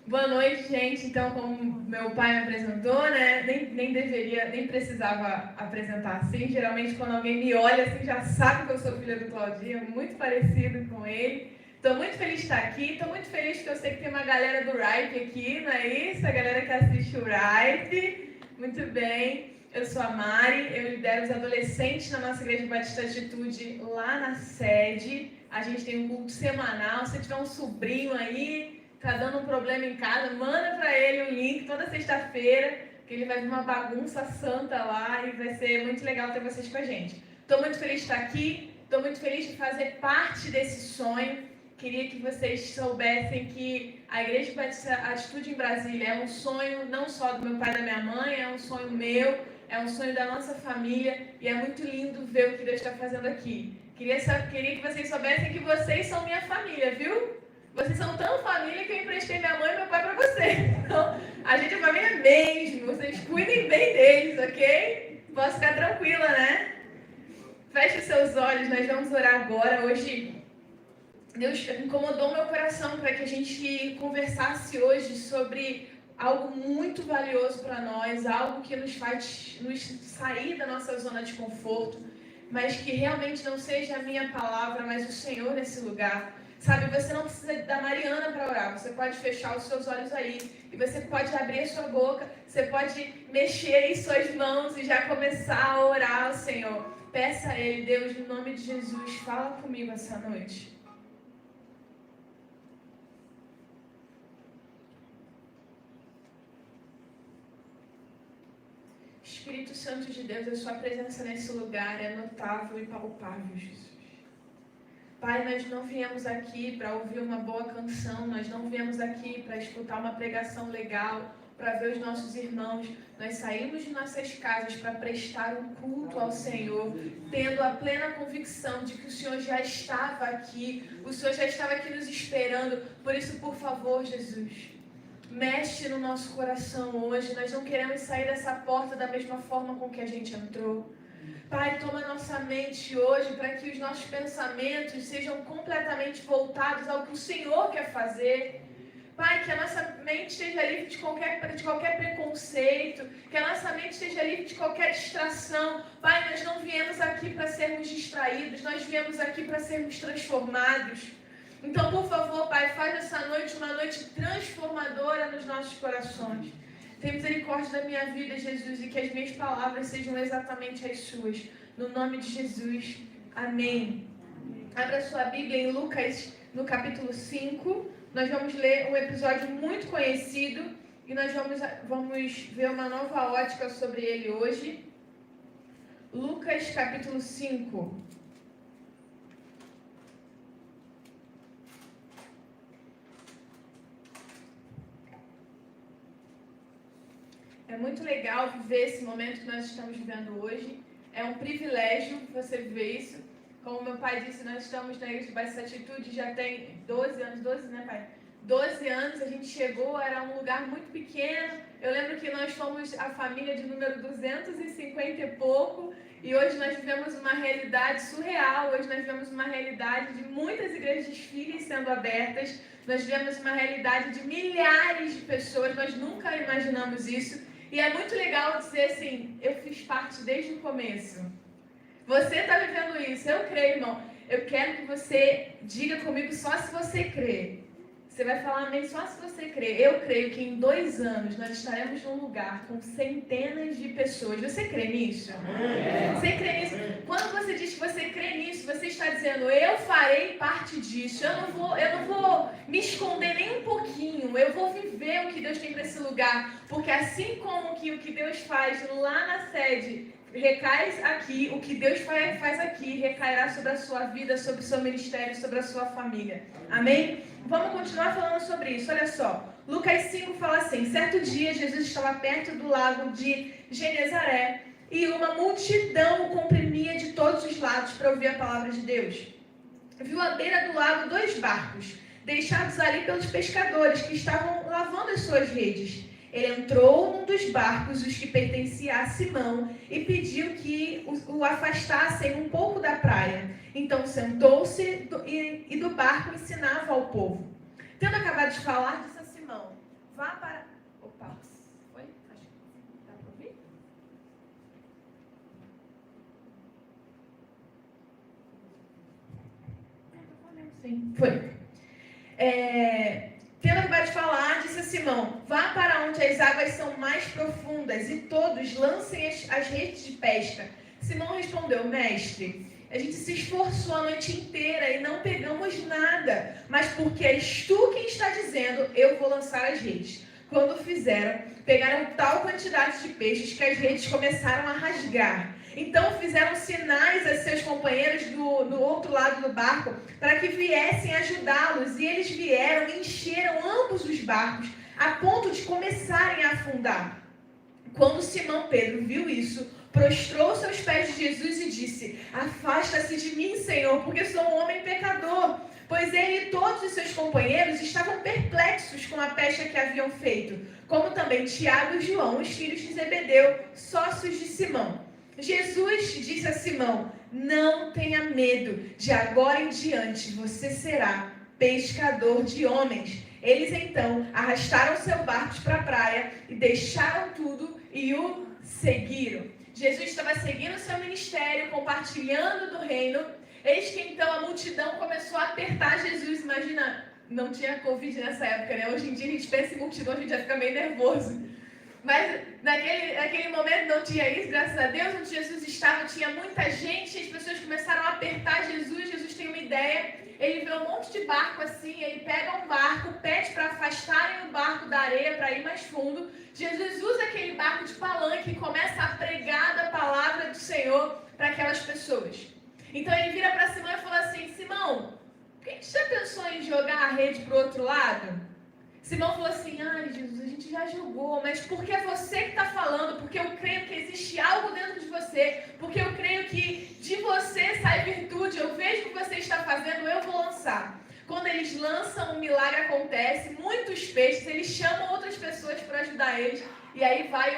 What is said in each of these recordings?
Boa noite, gente. Então, como meu pai me apresentou, né? Nem precisava apresentar assim. Geralmente, quando alguém me olha assim, já sabe que eu sou filha do Claudinho, muito parecido com ele. Estou muito feliz de estar aqui. Estou muito feliz que eu sei que tem uma galera do Ripe aqui, não é isso? A galera que assiste o Ripe. Muito bem. Eu sou a Mari, eu lidero os adolescentes na nossa Igreja Batista Atitude lá na sede. A gente tem um culto semanal. Se tiver um sobrinho aí, tá dando um problema em casa, manda para ele o link toda sexta-feira, que ele vai ver uma bagunça santa lá e vai ser muito legal ter vocês com a gente. Estou muito feliz de estar aqui, estou muito feliz de fazer parte desse sonho. Queria que vocês soubessem que a Igreja Batista Atitude em Brasília é um sonho não só do meu pai e da minha mãe, é um sonho meu, é um sonho da nossa família e é muito lindo ver o que Deus está fazendo aqui. Queria que vocês soubessem que vocês são minha família, viu? Vocês são tão família que eu emprestei minha mãe e meu pai para vocês. Então, a gente é família mesmo. Vocês cuidem bem deles, ok? Posso ficar tranquila, né? Feche os seus olhos, nós vamos orar agora. Hoje, Deus incomodou meu coração para que a gente conversasse hoje sobre algo muito valioso para nós, algo que nos faz nos sair da nossa zona de conforto, mas que realmente não seja a minha palavra, mas o Senhor nesse lugar. Sabe, você não precisa da Mariana para orar, você pode fechar os seus olhos aí, e você pode abrir a sua boca, você pode mexer em suas mãos e já começar a orar ao Senhor. Peça a Ele, Deus, no nome de Jesus, fala comigo essa noite. Espírito Santo de Deus, a sua presença nesse lugar é notável e palpável, Jesus. Pai, nós não viemos aqui para ouvir uma boa canção, nós não viemos aqui para escutar uma pregação legal, para ver os nossos irmãos. Nós saímos de nossas casas para prestar um culto ao Senhor, tendo a plena convicção de que o Senhor já estava aqui, o Senhor já estava aqui nos esperando. Por isso, por favor, Jesus, mexe no nosso coração hoje. Nós não queremos sair dessa porta da mesma forma com que a gente entrou. Pai, toma nossa mente hoje para que os nossos pensamentos sejam completamente voltados ao que o Senhor quer fazer. Pai, que a nossa mente esteja livre de qualquer preconceito, que a nossa mente esteja livre de qualquer distração. Pai, nós não viemos aqui para sermos distraídos, nós viemos aqui para sermos transformados. Então, por favor, Pai, faz essa noite uma noite transformadora nos nossos corações. Tem misericórdia da minha vida, Jesus, e que as minhas palavras sejam exatamente as suas. No nome de Jesus. Amém. Abra sua Bíblia em Lucas, no capítulo 5. Nós vamos ler um episódio muito conhecido e nós vamos ver uma nova ótica sobre ele hoje. Lucas, capítulo 5. É muito legal viver esse momento que nós estamos vivendo hoje. É um privilégio você viver isso. Como meu pai disse, nós estamos na Igreja Batista Atitude já tem 12 anos. 12, né, pai? 12 anos, a gente chegou, era um lugar muito pequeno. Eu lembro que nós fomos a família de número 250 e pouco. E hoje nós vivemos uma realidade surreal. Hoje nós vivemos uma realidade de muitas igrejas desfiles sendo abertas. Nós vivemos uma realidade de milhares de pessoas. Nós nunca imaginamos isso. E é muito legal dizer assim, eu fiz parte desde o começo. Você está vivendo isso, eu creio, irmão. Eu quero que você diga comigo só se você crê. Você vai falar amém só se você crê. Eu creio que em 2 anos nós estaremos num lugar com centenas de pessoas. Você crê nisso? Você crê nisso? Quando você diz que você crê nisso, você está dizendo, eu farei parte disso. Eu não vou me esconder nem um pouquinho. Eu vou viver o que Deus tem para esse lugar. Porque assim como que o que Deus faz lá na sede recai aqui, o que Deus faz aqui recairá sobre a sua vida, sobre o seu ministério, sobre a sua família. Amém? Vamos continuar falando sobre isso. Olha só, Lucas 5 fala assim: certo dia Jesus estava perto do lago de Genezaré e uma multidão o comprimia de todos os lados para ouvir a palavra de Deus. Viu à beira do lago 2 barcos, deixados ali pelos pescadores que estavam lavando as suas redes. Ele entrou num dos barcos, os que pertencia a Simão, e pediu que o afastassem um pouco da praia. Então sentou-se e do barco ensinava ao povo. Tendo acabado de falar, disse a Simão: Sim, foi. Tendo acabado de falar, disse a Simão: vá para onde as águas são mais profundas e todos lancem as redes de pesca. Simão respondeu: mestre, a gente se esforçou a noite inteira e não pegamos nada, mas porque és tu quem está dizendo, eu vou lançar as redes. Quando fizeram, pegaram tal quantidade de peixes que as redes começaram a rasgar. Então fizeram sinais a seus companheiros do outro lado do barco para que viessem ajudá-los. E eles vieram e encheram ambos os barcos a ponto de começarem a afundar. Quando Simão Pedro viu isso, prostrou-se aos pés de Jesus e disse: afasta-se de mim, Senhor, porque sou um homem pecador. Pois ele e todos os seus companheiros estavam perplexos com a pesca que haviam feito, como também Tiago e João, os filhos de Zebedeu, sócios de Simão. Jesus disse a Simão: não tenha medo, de agora em diante você será pescador de homens. Eles então arrastaram seu barco para a praia e deixaram tudo e o seguiram. Jesus estava seguindo seu ministério, compartilhando do reino. Eis que então a multidão começou a apertar Jesus. Imagina, não tinha Covid nessa época, né? Hoje em dia a gente pensa em multidão, a gente já fica meio nervoso. Mas naquele momento não tinha isso, graças a Deus. Onde Jesus estava, tinha muita gente, as pessoas começaram a apertar Jesus. Jesus tem uma ideia, ele vê um monte de barco assim, ele pega um barco, pede para afastarem o barco da areia para ir mais fundo. Jesus usa aquele barco de palanque e começa a pregar da palavra do Senhor para aquelas pessoas. Então ele vira para Simão e fala assim: Simão, por que você já pensou em jogar a rede para o outro lado? Simão falou assim: ai Jesus, a gente já jogou, mas porque é você que está falando, porque eu creio que existe algo dentro de você, porque eu creio que de você sai virtude, eu vejo o que você está fazendo, eu vou lançar. Quando eles lançam, um milagre acontece, muitos peixes, eles chamam outras pessoas para ajudar eles, e aí vai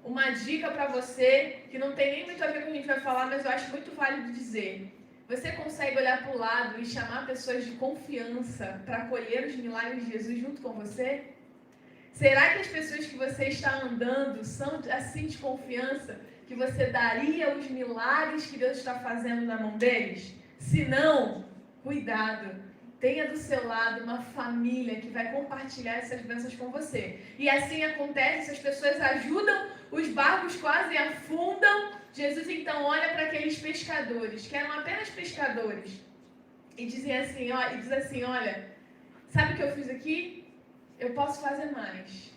uma dica para você, que não tem nem muito a ver com o que a gente vai falar, mas eu acho muito válido dizer. Você consegue olhar para o lado e chamar pessoas de confiança para acolher os milagres de Jesus junto com você? Será que as pessoas que você está andando são assim de confiança que você daria os milagres que Deus está fazendo na mão deles? Se não, cuidado. Tenha do seu lado uma família que vai compartilhar essas bênçãos com você. E assim acontece, essas pessoas ajudam, os barcos quase afundam. Jesus então olha para aqueles pescadores, que eram apenas pescadores, e diz assim, olha, sabe o que eu fiz aqui? Eu posso fazer mais.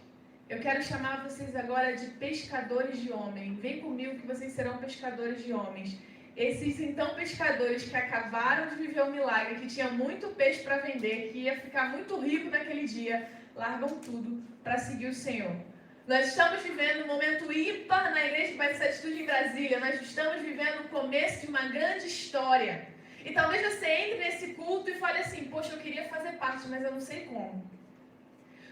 Eu quero chamar vocês agora de pescadores de homens. Vem comigo que vocês serão pescadores de homens. Esses então pescadores que acabaram de viver um milagre, que tinha muito peixe para vender, que ia ficar muito rico naquele dia, largam tudo para seguir o Senhor. Nós estamos vivendo um momento ímpar na Igreja Batista Atitude em Brasília. Nós estamos vivendo o começo de uma grande história. E talvez você entre nesse culto e fale assim: poxa, eu queria fazer parte, mas eu não sei como.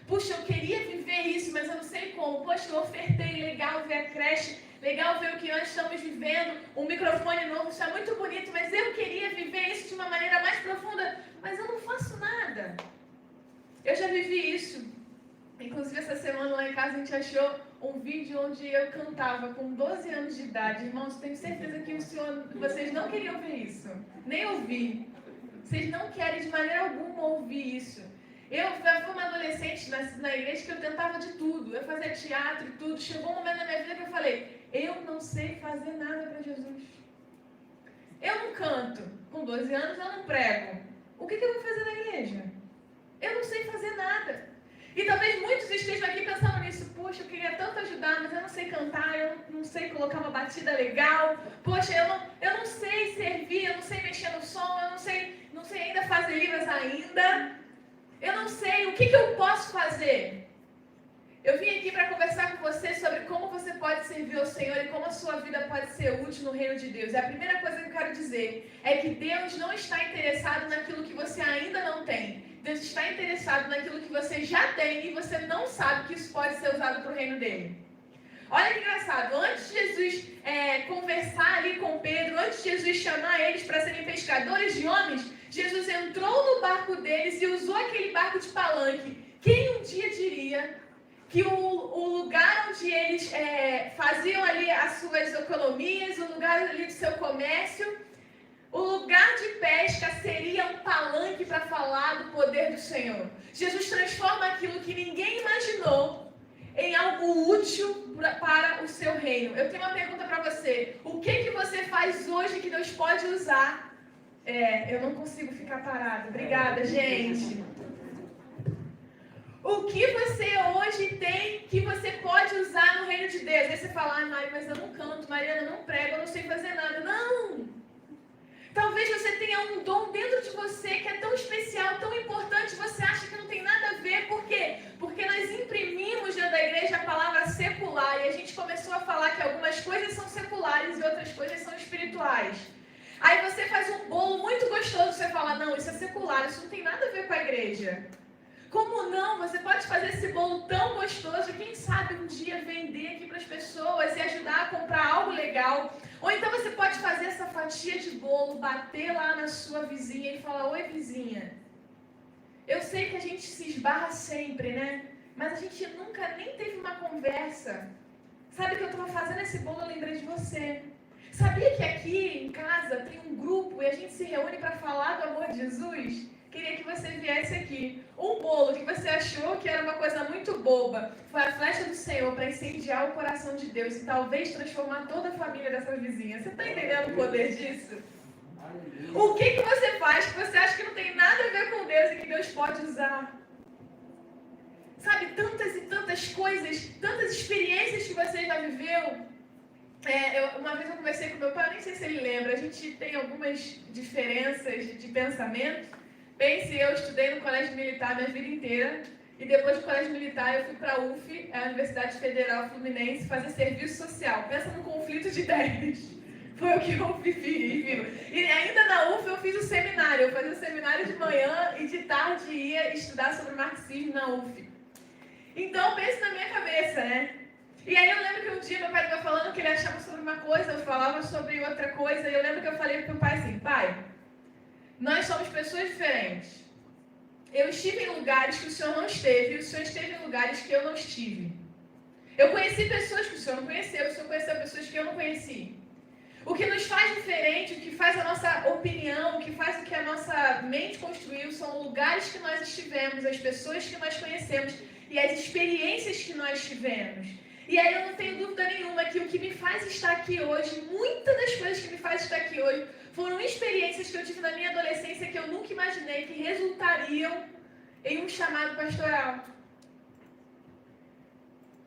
Puxa, eu queria viver isso, mas eu não sei como. Poxa, eu ofertei, legal ver a creche, legal ver o que nós estamos vivendo, um microfone novo, isso é muito bonito, mas eu queria viver isso de uma maneira mais profunda, mas eu não faço nada. Eu já vivi isso. Inclusive, essa semana lá em casa a gente achou um vídeo onde eu cantava com 12 anos de idade. Irmãos, tenho certeza que vocês não queriam ver isso, nem ouvir. Vocês não querem de maneira alguma ouvir isso. Eu fui uma adolescente na igreja que eu tentava de tudo. Eu fazia teatro e tudo. Chegou um momento na minha vida que eu falei: eu não sei fazer nada para Jesus. Eu não canto. Com 12 anos eu não prego. O que eu vou fazer na igreja? Eu não sei fazer nada. E talvez muitos estejam aqui pensando nisso. Poxa, eu queria tanto ajudar, mas eu não sei cantar, eu não sei colocar uma batida legal. Poxa, eu não sei servir, eu não sei mexer no som, eu não sei ainda fazer livros ainda. Eu não sei, o que eu posso fazer? Eu vim aqui para conversar com você sobre como você pode servir ao Senhor e como a sua vida pode ser útil no reino de Deus. E a primeira coisa que eu quero dizer é que Deus não está interessado naquilo que você ainda não tem. Deus está interessado naquilo que você já tem e você não sabe que isso pode ser usado para o reino dele. Olha que engraçado, antes de Jesus conversar ali com Pedro, antes de Jesus chamar eles para serem pescadores de homens, Jesus entrou no barco deles e usou aquele barco de palanque. Quem um dia diria que o lugar onde eles faziam ali as suas economias, o lugar ali do seu comércio, O lugar de pesca seria um palanque para falar do poder do Senhor. Jesus transforma aquilo que ninguém imaginou em algo útil para o seu reino. Eu tenho uma pergunta para você. O que você faz hoje que Deus pode usar? Eu não consigo ficar parada. Obrigada, gente. O que você hoje tem que você pode usar no reino de Deus? Aí você fala, Mari, mas eu não canto, Mariana, eu não prego, eu não sei fazer nada. Não! Talvez você tenha um dom dentro de você que é tão especial, tão importante, você acha que não tem nada a ver. Por quê? Porque nós imprimimos dentro da igreja a palavra secular e a gente começou a falar que algumas coisas são seculares e outras coisas são espirituais. Aí você faz um bolo muito gostoso, você fala, não, isso é secular, isso não tem nada a ver com a igreja. Como não? Você pode fazer esse bolo tão gostoso, quem sabe um dia vender aqui para as pessoas e ajudar a comprar algo legal. Ou então você pode fazer essa fatia de bolo, bater lá na sua vizinha e falar, oi vizinha. Eu sei que a gente se esbarra sempre, né? Mas a gente nunca nem teve uma conversa. Sabe que eu estava fazendo esse bolo, eu lembrei de você. Sabia que aqui em casa tem um grupo e a gente se reúne para falar do amor de Jesus? Queria que você viesse aqui. Um bolo que você achou que era uma coisa muito boba foi a flecha do Senhor para incendiar o coração de Deus e talvez transformar toda a família dessa vizinha. Você está entendendo o poder disso? O que você faz que você acha que não tem nada a ver com Deus e que Deus pode usar? Sabe, tantas e tantas coisas, tantas experiências que você já viveu. Uma vez eu conversei com meu pai, nem sei se ele lembra, a gente tem algumas diferenças de pensamento. Pense, eu estudei no colégio militar minha vida inteira e depois do colégio militar eu fui para a UF, a Universidade Federal Fluminense, fazer serviço social. Pensa num conflito de ideias. Foi o que eu vivi. E ainda na UF eu fiz o seminário. Eu fazia o seminário de manhã e de tarde ia estudar sobre marxismo na UF. Então pense na minha cabeça, né? E aí eu lembro que um dia meu pai estava falando que ele achava sobre uma coisa, eu falava sobre outra coisa, e eu lembro que eu falei para o meu pai assim, pai, nós somos pessoas diferentes. Eu estive em lugares que o senhor não esteve, e o senhor esteve em lugares que eu não estive. Eu conheci pessoas que o senhor não conheceu, o senhor conheceu pessoas que eu não conheci. O que nos faz diferente, o que faz a nossa opinião, o que faz o que a nossa mente construiu, são os lugares que nós estivemos, as pessoas que nós conhecemos e as experiências que nós tivemos. E aí eu não tenho dúvida nenhuma que o que me faz estar aqui hoje, muitas das coisas que me faz estar aqui hoje, foram experiências que eu tive na minha adolescência que eu nunca imaginei que resultariam em um chamado pastoral.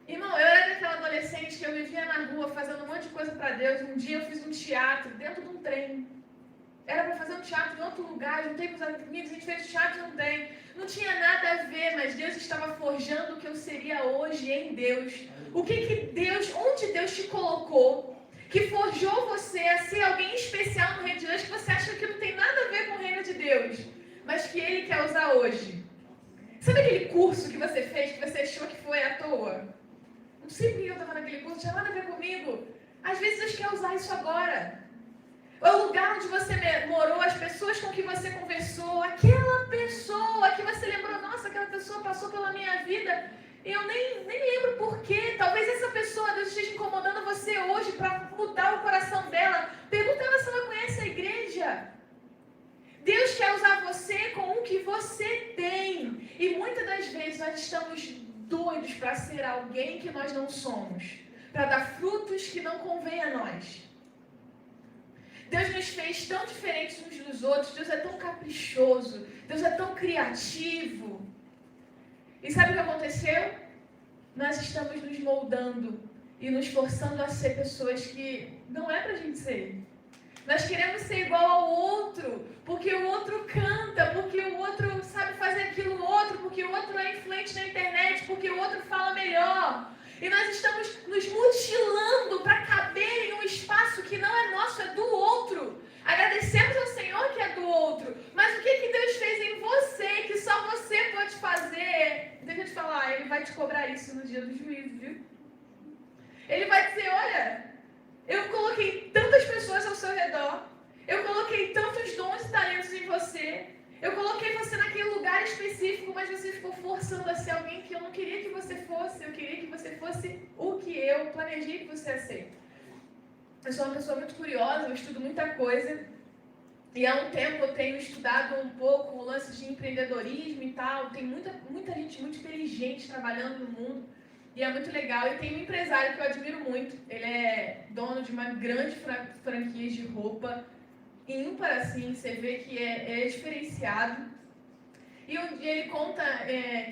Irmão, eu era daquela adolescente que eu vivia na rua fazendo um monte de coisa para Deus. Um dia eu fiz um teatro dentro de um trem. Era para fazer um teatro em outro lugar, juntei com os amigos, a gente fez teatro num trem. Não tinha nada a ver, mas Deus estava forjando o que eu seria hoje em Deus. Onde Deus te colocou, que forjou você a ser alguém especial no reino de Deus, que você acha que não tem nada a ver com o reino de Deus, mas que Ele quer usar hoje. Sabe aquele curso que você fez, que você achou que foi à toa? Não sei por que eu estava naquele curso, não tinha nada a ver comigo. Às vezes Deus quer usar isso agora. O lugar onde você morou, as pessoas com que você conversou, aquela pessoa que você lembrou, nossa, aquela pessoa passou pela minha vida, eu nem lembro porquê. Talvez essa pessoa, Deus esteja incomodando você hoje para mudar o coração dela. Pergunta ela se ela conhece a igreja. Deus quer usar você com o que você tem. E muitas das vezes nós estamos doidos para ser alguém que nós não somos, para dar frutos que não convém a nós. Deus nos fez tão diferentes uns dos outros, Deus é tão caprichoso, Deus é tão criativo. E sabe o que aconteceu? Nós estamos nos moldando e nos forçando a ser pessoas que não é pra gente ser. Nós queremos ser igual ao outro, porque o outro canta, porque o outro sabe fazer aquilo outro, porque o outro é influente na internet, porque o outro fala melhor. E nós estamos nos mutilando para caber em um espaço que não é nosso, é do outro. Agradecemos ao Senhor que é do outro. Mas o que Deus fez em você, que só você pode fazer? Deixa eu te falar, Ele vai te cobrar isso no dia do juízo, viu? Ele vai dizer, olha, eu coloquei tantas pessoas ao seu redor, eu coloquei tantos dons e talentos em você, eu coloquei você naquele lugar específico, mas você ficou forçando a ser alguém que eu não queria que você fosse. Eu queria que você fosse o que eu planejei que você ia ser. Eu sou uma pessoa muito curiosa, eu estudo muita coisa. E há um tempo eu tenho estudado um pouco o lance de empreendedorismo e tal. Tem muita gente muito inteligente trabalhando no mundo. E é muito legal. E tem um empresário que eu admiro muito. Ele é dono de uma grande franquia de roupa. Ímpar, assim, você vê que é diferenciado. E ele conta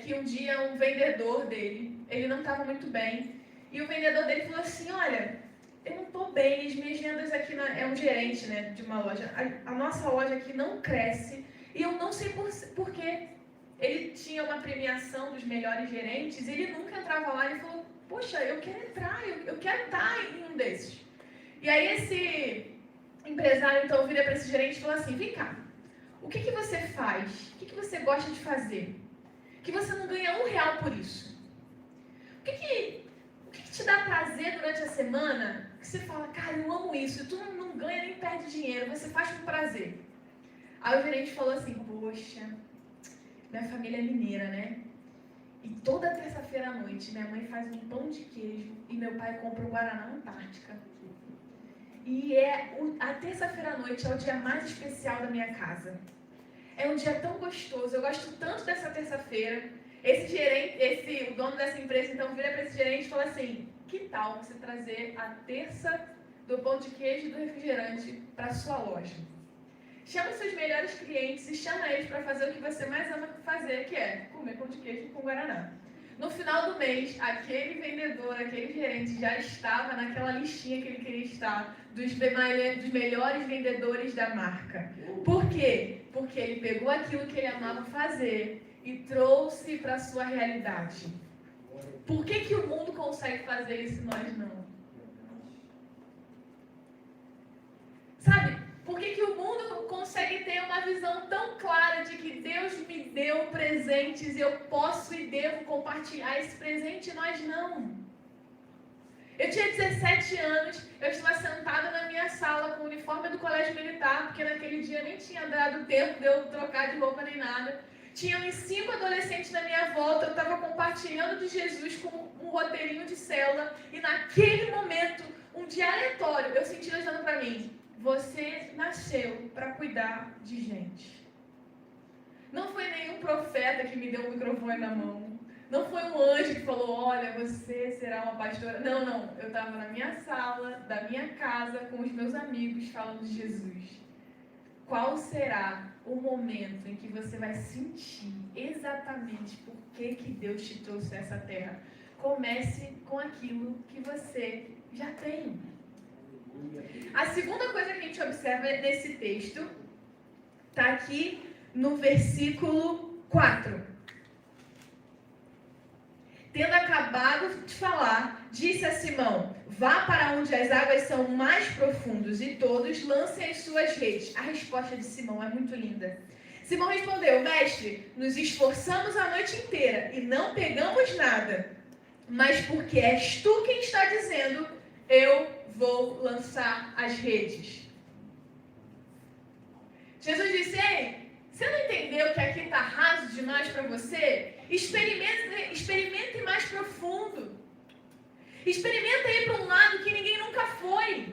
que um dia um vendedor dele, ele não estava muito bem. E o vendedor dele falou assim, olha, eu não estou bem, as minhas vendas aqui, é um gerente, né, de uma loja, a nossa loja aqui não cresce, e eu não sei por quê. Ele tinha uma premiação dos melhores gerentes, e ele nunca entrava lá, ele falou, poxa, eu quero entrar, eu quero estar em um desses. E aí esse empresário, então, vira para esse gerente e falou assim, vem cá, o que você faz? O que você gosta de fazer? Que você não ganha R$1 por isso? O que te dá prazer durante a semana? Que você fala, cara, eu amo isso. E tu não ganha nem perde dinheiro, você faz com prazer. Aí o gerente falou assim, poxa, minha família é mineira, né? E toda terça-feira à noite, minha mãe faz um pão de queijo e meu pai compra o Guaraná Antártica. E a terça-feira à noite é o dia mais especial da minha casa. É um dia tão gostoso, eu gosto tanto dessa terça-feira. O dono dessa empresa, então, vira para esse gerente e fala assim, que tal você trazer a terça do pão de queijo e do refrigerante para a sua loja? Chama os seus melhores clientes e chama eles para fazer o que você mais ama fazer, que é comer pão de queijo com Guaraná. No final do mês, aquele vendedor, aquele gerente já estava naquela listinha que ele queria estar dos melhores vendedores da marca. Por quê? Porque ele pegou aquilo que ele amava fazer e trouxe para a sua realidade. Por que o mundo consegue fazer isso e nós não? Sabe? Por que o mundo consegue ter uma visão tão clara de que Deus me deu presentes e eu posso e devo compartilhar esse presente e nós não? Eu tinha 17 anos, eu estava sentada na minha sala com o uniforme do colégio militar, porque naquele dia nem tinha dado tempo de eu trocar de roupa nem nada. Tinha uns 5 adolescentes na minha volta, eu estava compartilhando de Jesus com um roteirinho de célula, e naquele momento, um dia aleatório, eu senti Deus dando para mim, você nasceu para cuidar de gente. Não foi nenhum profeta que me deu um microfone na mão. Não foi um anjo que falou, olha, você será uma pastora. Não. Eu estava na minha sala, da minha casa, com os meus amigos, falando de Jesus. Qual será o momento em que você vai sentir exatamente por que Deus te trouxe a essa terra? Comece com aquilo que você já tem. A segunda coisa que a gente observa nesse texto está aqui no versículo 4. Tendo acabado de falar, disse a Simão, vá para onde as águas são mais profundas e todos lancem as suas redes. A resposta de Simão é muito linda. Simão respondeu, mestre, nos esforçamos a noite inteira e não pegamos nada. Mas porque és tu quem está dizendo, eu vou lançar as redes. Jesus disse, ei, você não entendeu que aqui está raso demais para você? Experimente mais profundo. Experimenta ir para um lado que ninguém nunca foi.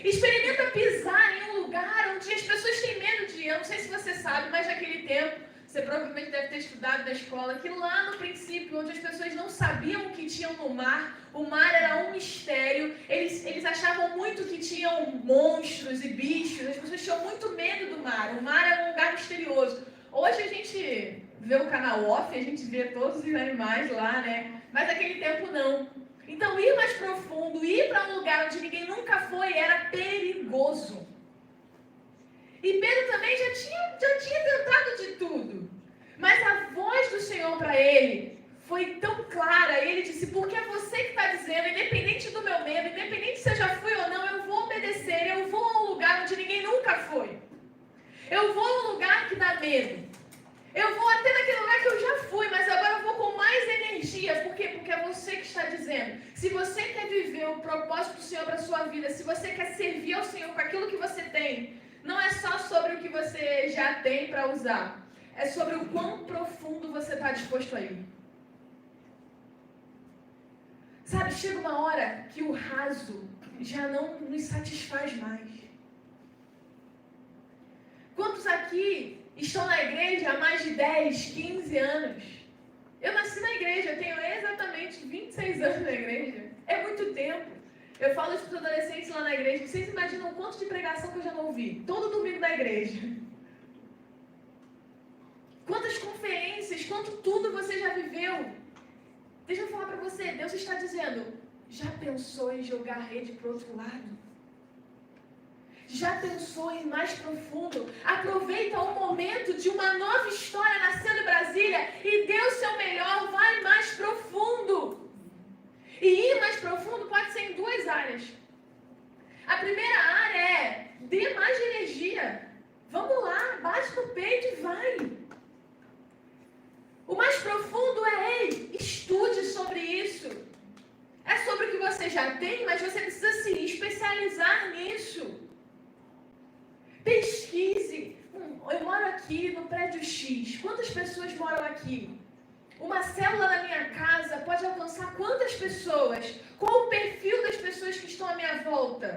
Experimenta pisar em um lugar onde as pessoas têm medo de ir. Eu não sei se você sabe, mas naquele tempo, você provavelmente deve ter estudado na escola, que lá no princípio, onde as pessoas não sabiam o que tinham no mar, o mar era um mistério, eles achavam muito que tinham monstros e bichos, as pessoas tinham muito medo do mar, o mar era um lugar misterioso. Hoje a gente vê o canal off, a gente vê todos os animais lá, né? Mas naquele tempo não. Então ir mais profundo, ir para um lugar onde ninguém nunca foi, era perigoso. E Pedro também já tinha tentado de tudo. Mas a voz do Senhor para ele foi tão clara. Ele disse, porque é você que está dizendo, independente do meu medo, independente se eu já fui ou não, eu vou obedecer. Eu vou a um lugar onde ninguém nunca foi. Eu vou a um lugar que dá medo. Eu vou até naquele lugar que eu já fui, mas agora eu vou com mais energia. Por quê? Porque é você que está dizendo. Se você quer viver o propósito do Senhor para a sua vida, se você quer servir ao Senhor com aquilo que você tem, não é só sobre o que você já tem para usar. É sobre o quão profundo você está disposto a ir. Sabe, chega uma hora que o raso já não nos satisfaz mais. aqui estão na igreja há mais de 10, 15 anos. Eu nasci na igreja, eu tenho exatamente 26 anos na igreja. É muito tempo. Eu falo isso para os adolescentes lá na igreja. Vocês imaginam o quanto de pregação que eu já não ouvi? Todo domingo na igreja. Quantas conferências, quanto tudo você já viveu. Deixa eu falar para você, Deus está dizendo, já pensou em jogar a rede para o outro lado? Já pensou em mais profundo? Aproveita o momento de uma nova história nascendo em Brasília e dê o seu melhor, vai mais profundo. E ir mais profundo pode ser em duas áreas. A primeira área é, dê mais energia. Vamos lá, bate no peito e vai. O mais profundo é, ei, estude sobre isso. É sobre o que você já tem, mas você precisa se especializar nisso. Pesquise. Eu moro aqui no prédio X. Quantas pessoas moram aqui? Uma célula na minha casa pode alcançar quantas pessoas? Qual o perfil das pessoas que estão à minha volta?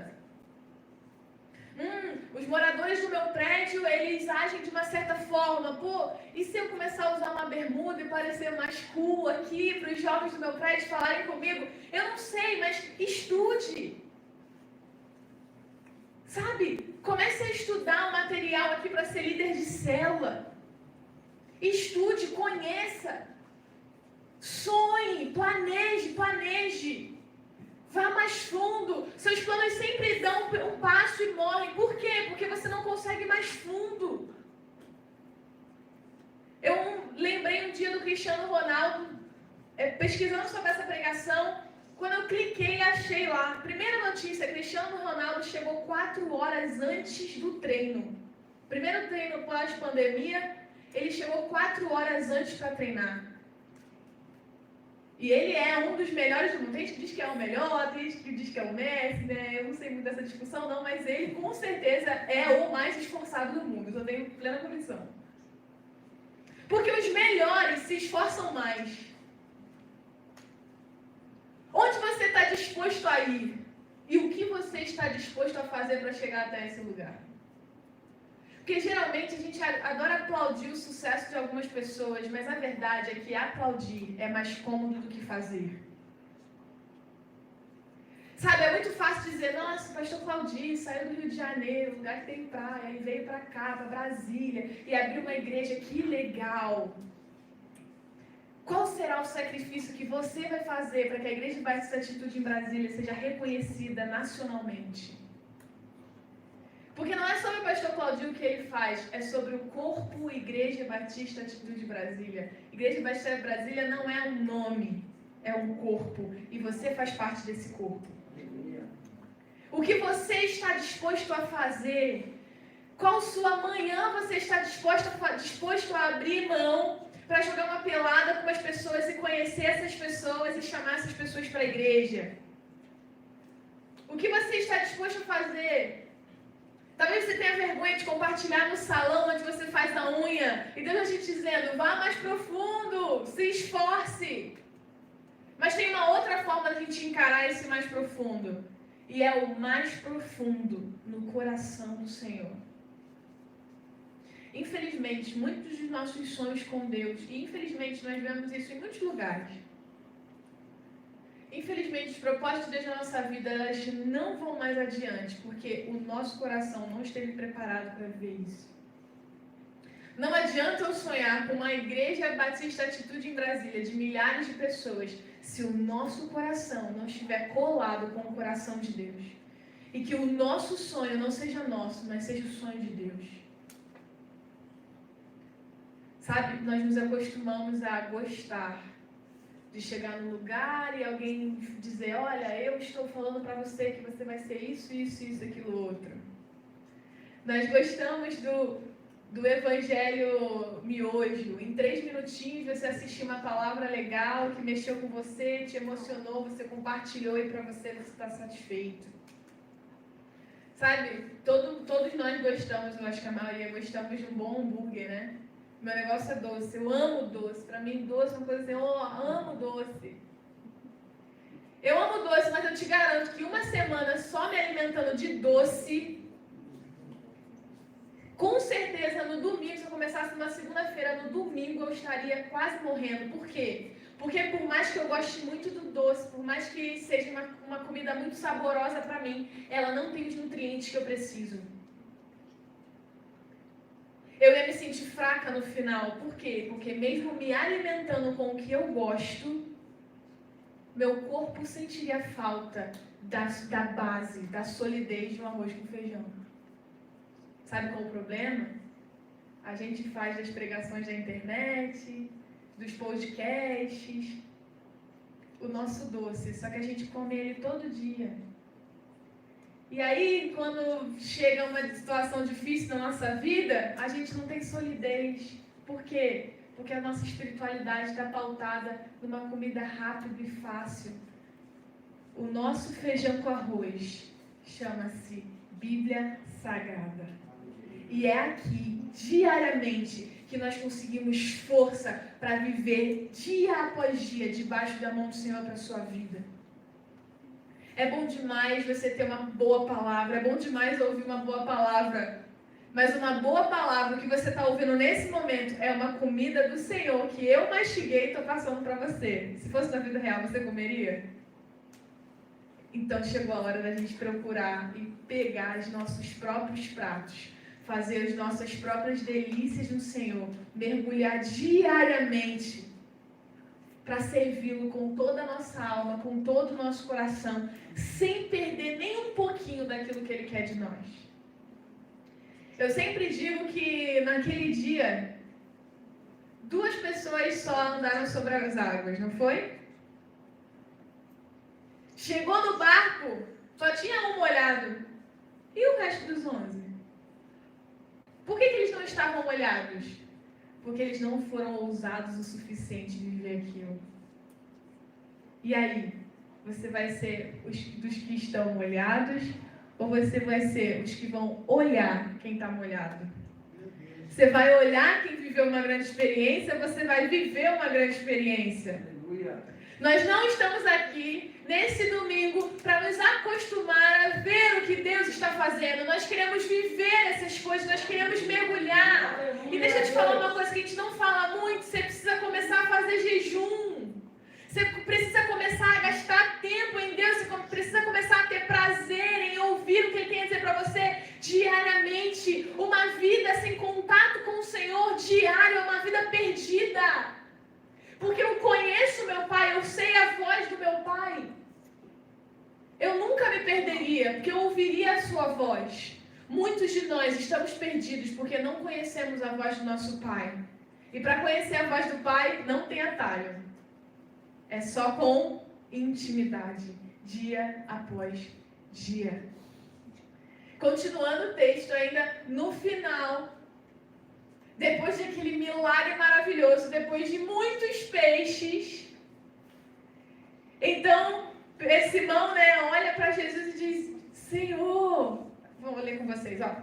Os moradores do meu prédio, eles agem de uma certa forma. Pô, e se eu começar a usar uma bermuda e parecer mais cool aqui para os jovens do meu prédio falarem comigo? Eu não sei, mas estude. Sabe? Comece a estudar o material aqui para ser líder de célula. Estude, conheça. Sonhe, planeje. Vá mais fundo. Seus planos sempre dão um passo e morrem. Por quê? Porque você não consegue mais fundo. Eu lembrei um dia do Cristiano Ronaldo, pesquisando sobre essa pregação. Quando eu cliquei, achei lá. Primeira notícia, Cristiano Ronaldo chegou 4 horas antes do treino. Primeiro treino pós-pandemia, ele chegou 4 horas antes para treinar. E ele é um dos melhores do mundo. Tem gente que diz que é o melhor, tem gente que diz que é o Messi, né? Eu não sei muito dessa discussão não, mas ele com certeza é o mais esforçado do mundo. Eu tenho plena convicção. Porque os melhores se esforçam mais. Onde você está disposto a ir? E o que você está disposto a fazer para chegar até esse lugar? Porque geralmente a gente adora aplaudir o sucesso de algumas pessoas, mas a verdade é que aplaudir é mais cômodo do que fazer. Sabe, é muito fácil dizer, nossa, o pastor Claudio saiu do Rio de Janeiro, lugar que tem praia, e veio para cá, para Brasília, e abriu uma igreja, que legal. Qual será o sacrifício que você vai fazer para que a Igreja Batista Atitude em Brasília seja reconhecida nacionalmente? Porque não é sobre o pastor Claudio o que ele faz, é sobre o corpo Igreja Batista Atitude Brasília. Igreja Batista Brasília não é um nome, é um corpo. E você faz parte desse corpo. O que você está disposto a fazer? Qual sua manhã você está disposto a abrir mão para jogar uma pelada com as pessoas e conhecer essas pessoas e chamar essas pessoas para a igreja? O que você está disposto a fazer? Talvez você tenha vergonha de compartilhar no salão onde você faz a unha. E Deus está te dizendo, vá mais profundo, se esforce. Mas tem uma outra forma de a gente encarar esse mais profundo. E é o mais profundo no coração do Senhor. Infelizmente, muitos dos nossos sonhos com Deus, e infelizmente nós vemos isso em muitos lugares. Infelizmente, os propósitos de Deus na nossa vida, elas não vão mais adiante, porque o nosso coração não esteve preparado para ver isso. Não adianta eu sonhar com uma igreja Batista Atitude em Brasília, de milhares de pessoas, se o nosso coração não estiver colado com o coração de Deus. E que o nosso sonho não seja nosso, mas seja o sonho de Deus. Sabe, nós nos acostumamos a gostar de chegar num lugar e alguém dizer, olha, eu estou falando para você que você vai ser isso, aquilo, outro. Nós gostamos do evangelho miojo. Em 3 minutinhos você assistiu uma palavra legal que mexeu com você, te emocionou, você compartilhou e para você está satisfeito. Sabe, todos nós gostamos, eu acho que a maioria gostamos de um bom hambúrguer, né? Meu negócio é doce, eu amo doce. Para mim, doce é uma coisa assim, eu amo doce. Eu amo doce, mas eu te garanto que uma semana só me alimentando de doce, Com certeza, no domingo, se eu começasse numa segunda-feira, no domingo eu estaria quase morrendo. Por quê? Porque por mais que eu goste muito do doce, por mais que seja uma comida muito saborosa para mim, ela não tem os nutrientes que eu preciso. Eu ia me sentir fraca no final. Por quê? Porque mesmo me alimentando com o que eu gosto, meu corpo sentiria falta da base, da solidez de um arroz com feijão. Sabe qual é o problema? A gente faz das pregações da internet, dos podcasts, o nosso doce, só que a gente come ele todo dia. E aí, quando chega uma situação difícil na nossa vida, a gente não tem solidez. Por quê? Porque a nossa espiritualidade está pautada numa comida rápida e fácil. O nosso feijão com arroz chama-se Bíblia Sagrada. E é aqui, diariamente, que nós conseguimos força para viver dia após dia debaixo da mão do Senhor para a sua vida. É bom demais você ter uma boa palavra, é bom demais ouvir uma boa palavra. Mas uma boa palavra que você está ouvindo nesse momento é uma comida do Senhor que eu mastiguei e estou passando para você. Se fosse na vida real, você comeria? Então chegou a hora da gente procurar e pegar os nossos próprios pratos, fazer as nossas próprias delícias no Senhor, mergulhar diariamente para servi-lo com toda a nossa alma, com todo o nosso coração, sem perder nem um pouquinho daquilo que Ele quer de nós. Eu sempre digo que naquele dia, 2 pessoas só andaram sobre as águas, não foi? Chegou no barco, só tinha um molhado. E o resto dos 11? Por que eles não estavam molhados? Porque eles não foram ousados o suficiente de viver aquilo. E aí? Você vai ser dos que estão molhados? Ou você vai ser os que vão olhar quem está molhado? Você vai olhar quem viveu uma grande experiência, ou você vai viver uma grande experiência? Aleluia. Nós não estamos aqui nesse domingo para nos acostumar a ver o que Deus está fazendo. Nós queremos viver essas coisas, nós queremos mergulhar. E deixa eu te falar uma coisa que a gente não fala muito: você precisa começar a fazer jejum. Você precisa começar a gastar tempo em Deus, você precisa começar a ter prazer em ouvir o que Ele tem a dizer para você diariamente. Uma vida sem contato com o Senhor diário é uma vida perdida. Porque eu conheço meu Pai, eu sei a voz do meu Pai. Eu nunca me perderia, porque eu ouviria a sua voz. Muitos de nós estamos perdidos porque não conhecemos a voz do nosso Pai. E para conhecer a voz do Pai, não tem atalho. É só com intimidade, dia após dia. Continuando o texto, ainda no final, depois daquele milagre maravilhoso, depois de muitos peixes, então Simão, olha para Jesus e diz: Senhor, vou ler com vocês, ó.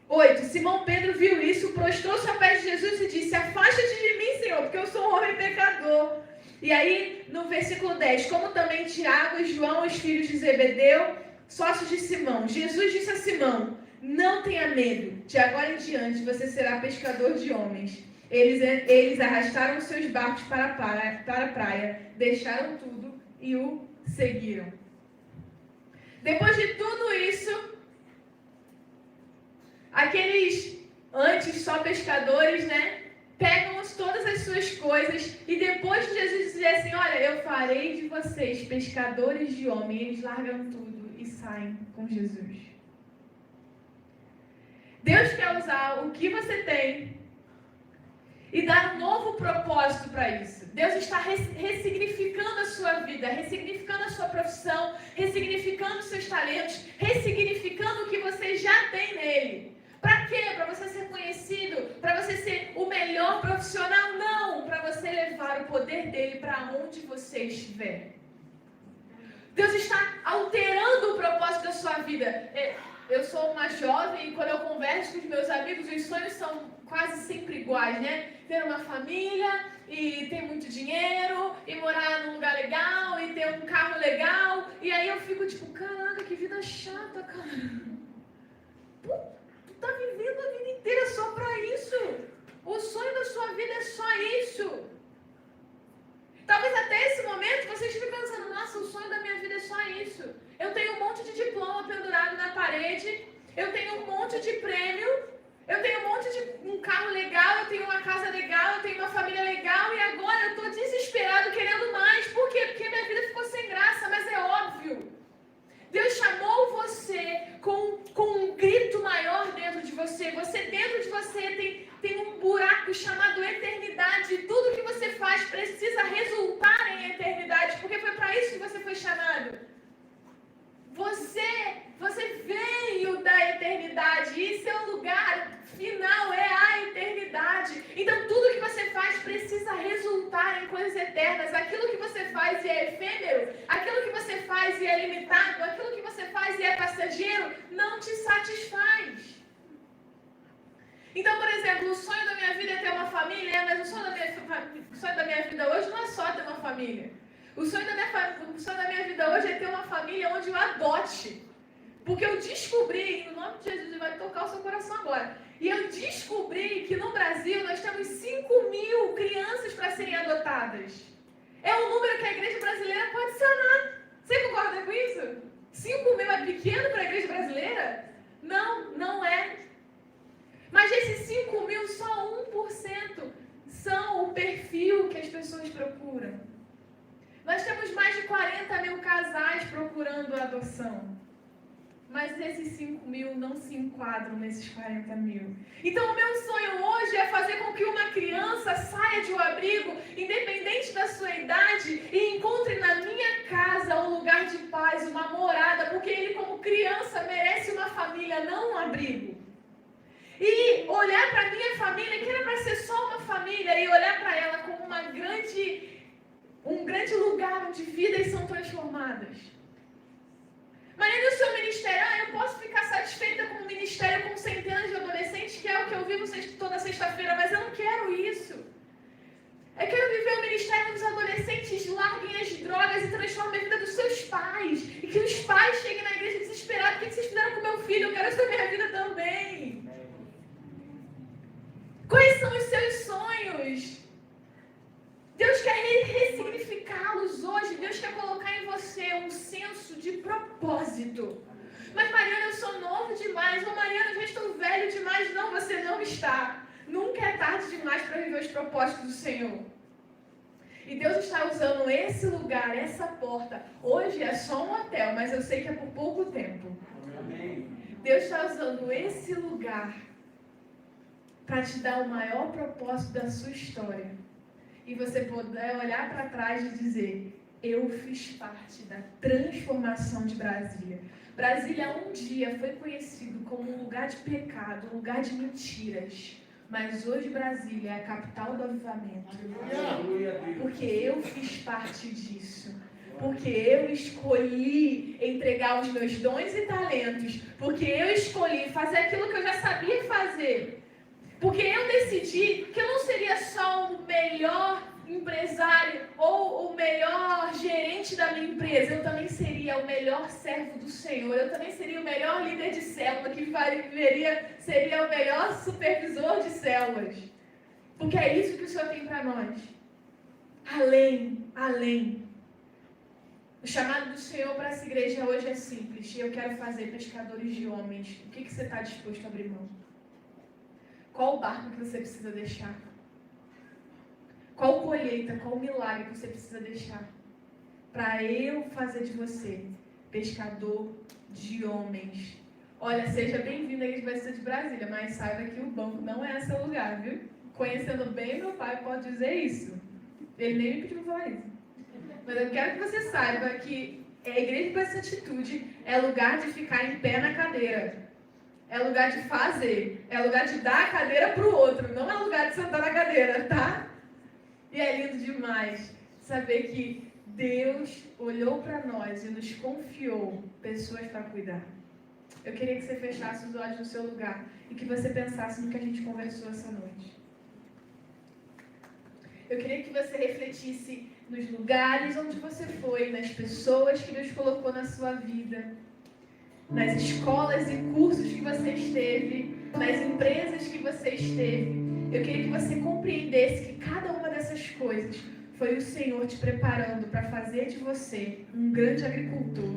8. Simão Pedro viu isso, prostrou-se aos pés de Jesus e disse: Afasta-te de mim, Senhor, porque eu sou um homem pecador. E aí, no versículo 10, como também Tiago e João, os filhos de Zebedeu, sócios de Simão, Jesus disse a Simão: Não tenha medo, de agora em diante você será pescador de homens. Eles arrastaram seus barcos para a praia, deixaram tudo e o seguiram. Depois de tudo isso, aqueles antes só pescadores, pegam todas as suas coisas e depois de Jesus dizer assim: olha, eu farei de vocês pescadores de homens, eles largam tudo e saem com Jesus. Deus quer usar o que você tem e dar um novo propósito para isso. Deus está ressignificando a sua vida, ressignificando a sua profissão, ressignificando os seus talentos, ressignificando o que você já tem nele. Para quê? Para você ser conhecido? Para você ser o melhor profissional? Não! Para você levar o poder dele para onde você estiver. Deus está alterando o propósito da sua vida. Eu sou uma jovem e quando eu converso com os meus amigos, os sonhos são quase sempre iguais, Ter uma família e ter muito dinheiro e morar num lugar legal e ter um carro legal. E aí eu fico tipo, caraca, que vida chata, cara. Tu está vivendo a vida inteira só para isso. O sonho da sua vida é só isso. Talvez até esse momento você esteja pensando, nossa, o sonho da minha vida é só isso. Eu tenho um monte de diploma pendurado na parede, eu tenho um monte de prêmio, eu tenho um monte de um carro legal, eu tenho uma casa legal, eu tenho uma família legal e agora eu estou desesperado querendo mais. Por quê? Porque minha vida ficou sem graça, mas é óbvio. Deus chamou você com um grito maior dentro de você. Dentro de você tem um buraco chamado eternidade. E tudo que você faz precisa resultar em eternidade, porque foi para isso que você foi chamado. Você veio da eternidade e seu lugar final é a eternidade. Então tudo que você faz precisa resultar em coisas eternas. Aquilo que você faz e é efêmero, aquilo que você faz e é limitado, aquilo que você faz e é passageiro, não te satisfaz. Então, por exemplo, o sonho da minha vida é ter uma família, mas o sonho da minha vida hoje não é só ter uma família. O sonho da minha vida hoje é ter uma família onde eu adote. Porque eu descobri, no nome de Jesus, vai tocar o seu coração agora. E eu descobri que no Brasil nós temos 5.000 crianças para serem adotadas. É um número que a igreja brasileira pode sanar. Você concorda com isso? 5.000 é pequeno para a igreja brasileira? Não, não é. Mas desses 5.000, só 1% são o perfil que as pessoas procuram. Nós temos mais de 40.000 casais procurando adoção. Mas esses 5.000 não se enquadram nesses 40.000. Então o meu sonho hoje é fazer com que uma criança saia de um abrigo, independente da sua idade, e encontre na minha casa um lugar de paz, uma morada, porque ele como criança merece uma família, não um abrigo. E olhar para a minha família, que era para ser só uma família, e olhar para ela como um grande lugar onde vidas são transformadas. Mariana, o seu ministério, eu posso ficar satisfeita com um ministério com centenas de adolescentes, que é o que eu vivo toda sexta-feira, mas eu não quero isso. Eu quero viver o ministério onde os adolescentes larguem as drogas e transformem a vida dos seus pais. E que os pais cheguem na igreja desesperados. O que vocês fizeram com meu filho? Eu quero isso na minha vida também. Quais são os seus sonhos? Deus quer ressignificá-los hoje. Deus quer colocar em você um senso de propósito. Mas Mariana, eu sou novo demais. Ou Mariana, eu já estou velho demais. Não, você não está. Nunca é tarde demais para viver os propósitos do Senhor. E Deus está usando esse lugar, essa porta. Hoje é só um hotel, mas eu sei que é por pouco tempo. Amém. Deus está usando esse lugar para te dar o maior propósito da sua história. E você poder olhar para trás e dizer, eu fiz parte da transformação de Brasília. Brasília um dia foi conhecido como um lugar de pecado, um lugar de mentiras. Mas hoje Brasília é a capital do avivamento. Porque eu fiz parte disso. Porque eu escolhi entregar os meus dons e talentos. Porque eu escolhi fazer aquilo que eu já sabia fazer. Porque eu decidi que eu não seria só o melhor empresário ou o melhor gerente da minha empresa, eu também seria o melhor servo do Senhor, eu também seria o melhor líder de célula, seria o melhor supervisor de células. Porque é isso que o Senhor tem para nós. Além. O chamado do Senhor para essa igreja hoje é simples. Eu quero fazer pescadores de homens. O que você está disposto a abrir mão? Qual o barco que você precisa deixar? Qual colheita, qual milagre que você precisa deixar? Para eu fazer de você pescador de homens. Olha, seja bem-vindo à Igreja Batista de Brasília, mas saiba que o banco não é seu lugar, viu? Conhecendo bem meu pai, pode dizer isso. Ele nem me pediu para falar isso. Mas eu quero que você saiba que a Igreja Batista Atitude é lugar de ficar em pé na cadeira. É lugar de fazer. É lugar de dar a cadeira para o outro. Não é lugar de sentar na cadeira, tá? E é lindo demais saber que Deus olhou para nós e nos confiou pessoas para cuidar. Eu queria que você fechasse os olhos no seu lugar e que você pensasse no que a gente conversou essa noite. Eu queria que você refletisse nos lugares onde você foi, nas pessoas que Deus colocou na sua vida. nas escolas e cursos que você esteve, nas empresas que você esteve. Eu queria que você compreendesse que cada uma dessas coisas foi o Senhor te preparando para fazer de você um grande agricultor,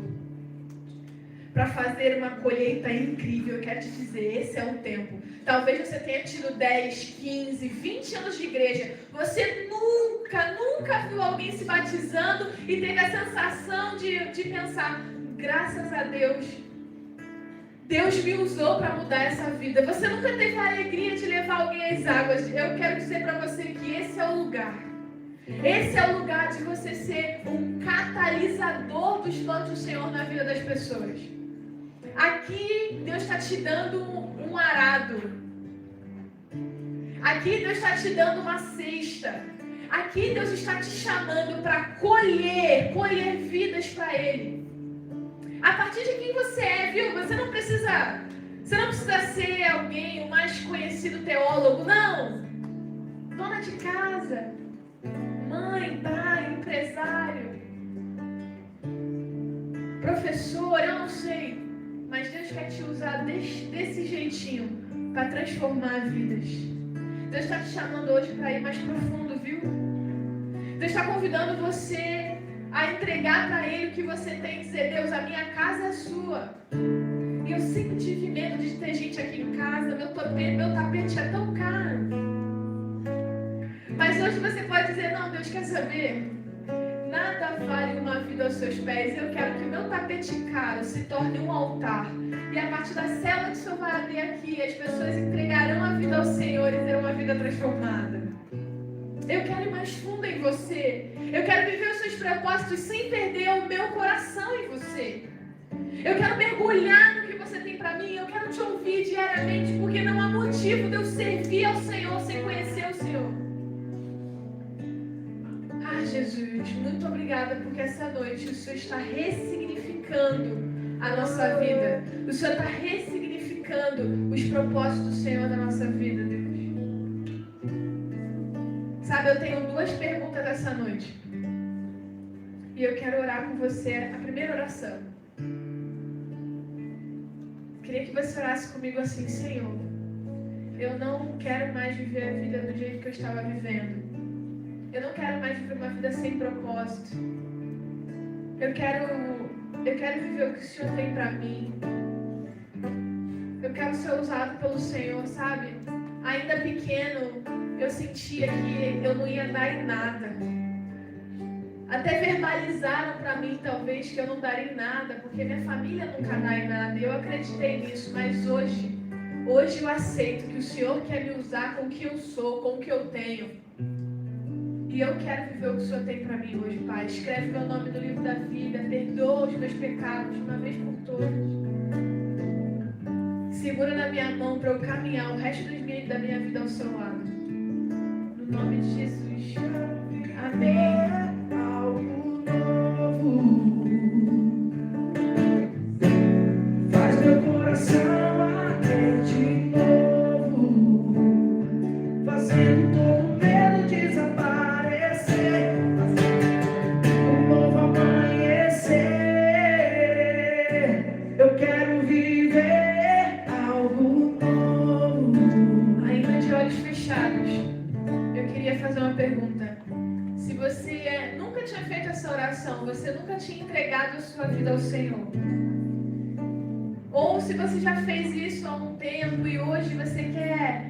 para fazer uma colheita incrível. Eu quero te dizer, esse é o tempo. Talvez você tenha tido 10, 15, 20 anos de igreja. Você nunca viu alguém se batizando e teve a sensação de pensar, graças a Deus, Deus me usou para mudar essa vida. Você nunca teve a alegria de levar alguém às águas. Eu quero dizer para você que esse é o lugar. Esse é o lugar de você ser um catalisador dos planos do Senhor na vida das pessoas. Aqui Deus está te dando um arado. Aqui Deus está te dando uma cesta. Aqui Deus está te chamando para colher vidas para Ele. A partir de quem você é, viu? Você não precisa ser alguém, o mais conhecido teólogo, não. Dona de casa, mãe, pai, empresário, professor, eu não sei. Mas Deus quer te usar desse jeitinho para transformar vidas. Deus está te chamando hoje para ir mais profundo, viu? Deus está convidando você a entregar para Ele o que você tem e dizer, Deus, a minha casa é sua. E eu sempre tive medo de ter gente aqui em casa, meu tapete é tão caro. Mas hoje você pode dizer, não, Deus quer saber? Nada vale uma vida aos seus pés. Eu quero que o meu tapete caro se torne um altar. E a partir da célula que o Senhor vai abrir aqui, as pessoas entregarão a vida ao Senhor e terão uma vida transformada. Eu quero ir mais fundo em você. Eu quero viver os seus propósitos sem perder o meu coração em você. Eu quero mergulhar no que você tem para mim. Eu quero te ouvir diariamente, porque não há motivo de eu servir ao Senhor sem conhecer o Senhor. Ah, Jesus, muito obrigada, porque essa noite o Senhor está ressignificando a nossa vida. O Senhor está ressignificando os propósitos do Senhor na nossa vida, Deus. Sabe, eu tenho 2 perguntas essa noite. E eu quero orar com você a primeira oração. Queria que você orasse comigo assim, Senhor, eu não quero mais viver a vida do jeito que eu estava vivendo. Eu não quero mais viver uma vida sem propósito. Eu quero viver o que o Senhor tem para mim. Eu quero ser usado pelo Senhor, sabe? Ainda pequeno, eu sentia que eu não ia dar em nada. Até verbalizaram para mim, talvez, que eu não daria em nada, porque minha família nunca dá em nada. E eu acreditei nisso, mas hoje eu aceito que o Senhor quer me usar com o que eu sou, com o que eu tenho. E eu quero viver o que o Senhor tem para mim hoje, Pai. Escreve meu nome no livro da vida, perdoa os meus pecados de uma vez por todas. Segura na minha mão para eu caminhar o resto da minha vida ao seu lado. No nome de Jesus. Amém. Algo novo faz meu coração arder de novo, fazendo todo medo desaparecer, um novo amanhecer. Eu quero viver algo novo. Ainda de olhos fechados, eu queria fazer uma pergunta. Se você nunca tinha feito essa oração, você nunca tinha entregado a sua vida ao Senhor, ou se você já fez isso há um tempo e hoje você quer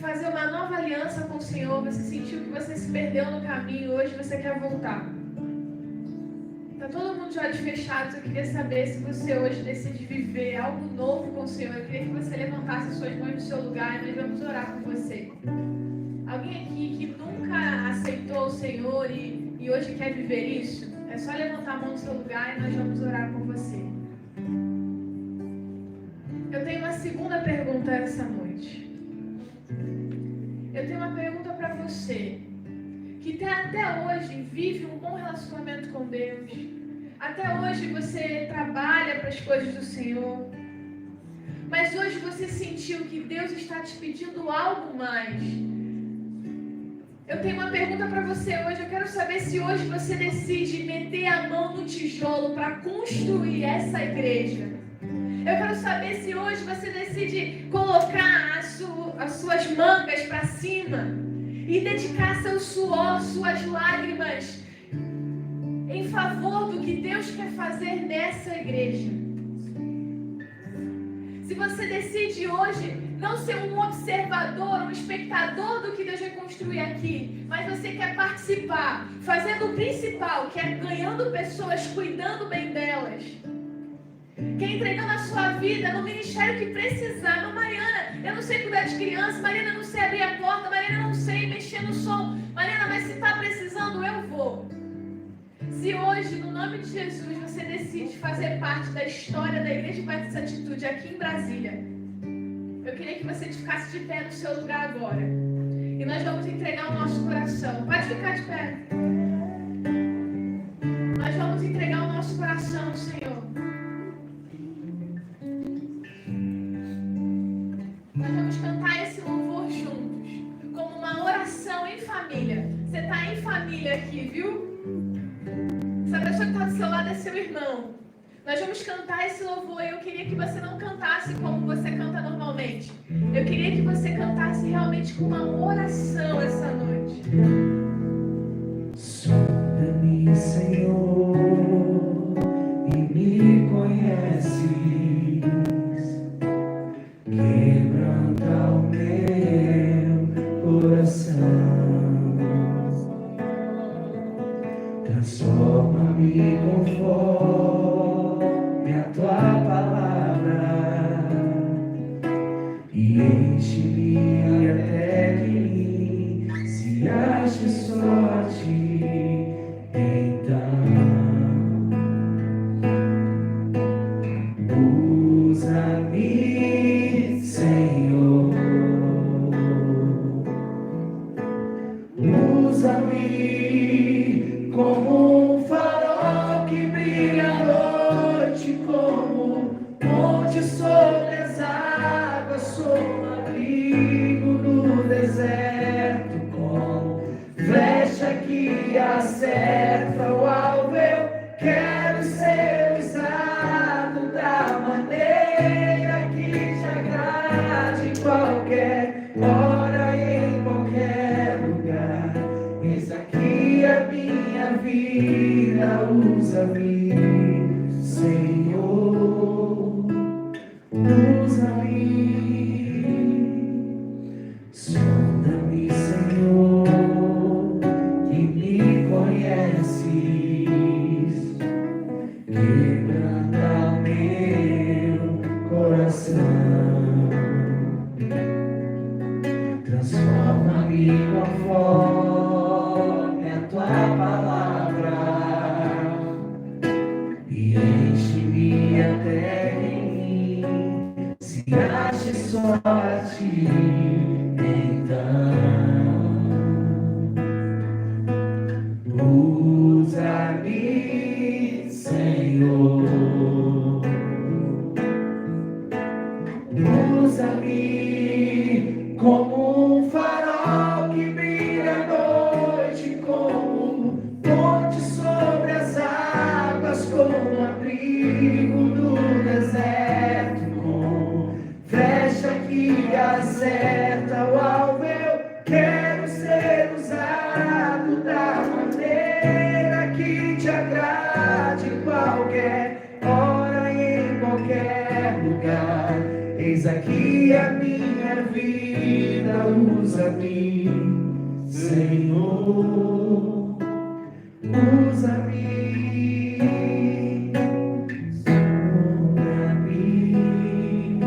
fazer uma nova aliança com o Senhor, você sentiu que você se perdeu no caminho, hoje você quer voltar. Está todo mundo de olhos fechados. Eu queria saber se você hoje decide viver algo novo com o Senhor. Eu queria que você levantasse as suas mãos do seu lugar e nós vamos orar com você. Alguém aqui que nunca aceitou o Senhor e hoje quer viver isso? É só levantar a mão do seu lugar e nós vamos orar com você. Eu tenho uma segunda pergunta essa noite. Eu tenho uma pergunta para você, que até hoje vive um bom relacionamento com Deus. Até hoje você trabalha para as coisas do Senhor. Mas hoje você sentiu que Deus está te pedindo algo mais. Eu tenho uma pergunta para você hoje. Eu quero saber se hoje você decide meter a mão no tijolo para construir essa igreja. Eu quero saber se hoje você decide colocar as suas mangas para cima e dedicar seu suor, suas lágrimas em favor do que Deus quer fazer nessa igreja. Se você decide hoje não ser um observador, um espectador do que Deus vai construir aqui, mas você quer participar, fazendo o principal, que é ganhando pessoas, cuidando bem delas, quer entregando a sua vida no ministério que precisar. Não, Mariana, eu não sei cuidar de criança, Mariana, eu não sei abrir a porta, Mariana, eu não sei mexer no som, Mariana, mas se está precisando, eu vou. Se hoje, no nome de Jesus, você decide fazer parte da história da Igreja Batista Atitude aqui em Brasília, eu queria que você ficasse de pé no seu lugar agora. E nós vamos entregar o nosso coração. Pode ficar de pé. Nós vamos entregar o nosso coração, Senhor. Nós vamos cantar esse louvor juntos, como uma oração em família. Você está em família aqui, viu? Essa pessoa que está do seu lado é seu irmão. Nós vamos cantar esse louvor e eu queria que você não cantasse como você canta normalmente. Eu queria que você cantasse realmente com uma oração essa noite. Sonda-me, Senhor, e me conheces. Quebranta o meu coração. Transforma-me conforme a tua palavra e enche-me até que mim se ache sorte. Então usa-me, Senhor, usa-me como um farol que brilha à noite, como monte sobre as águas, sou um abrigo no deserto, como flecha que acerta o alvo. Eu quero ser usado da maneira que te agrade, em qualquer hora e em qualquer lugar. Eis aqui a minha vida, usa-me, Senhor, usa-me. Sonda-me, Senhor, que me conheces. Quebranta o meu coração. Transforma-me conforme a tua palavra e enche-me até em mim se ache sorte. Então usa-me, Senhor, usa-me como um farol que brilha à noite, como ponte sobre as águas, como um abrigo no deserto, como flecha que acerta o alvo. Eu quero ser usado da maneira que te agrade, em qualquer hora e em qualquer lugar. Eis aqui a minha vida, usa-me, Senhor, usa-me. Sonda-me,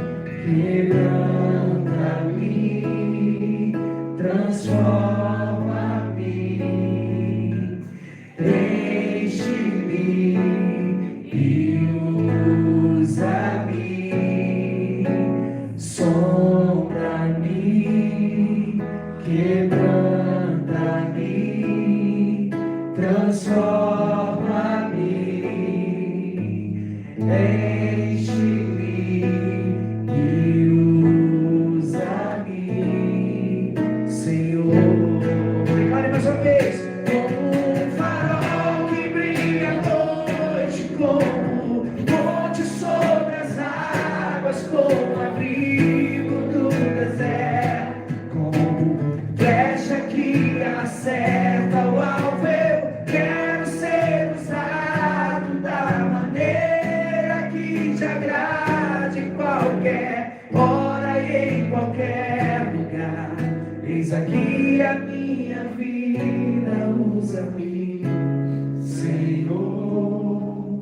quebranta-me, transforma-me, enche-me e usa-me. Sombra-me, quebranta-me, transforma-me, enche-me e usa-me, Senhor. Eis aqui a minha vida, usa-me, Senhor.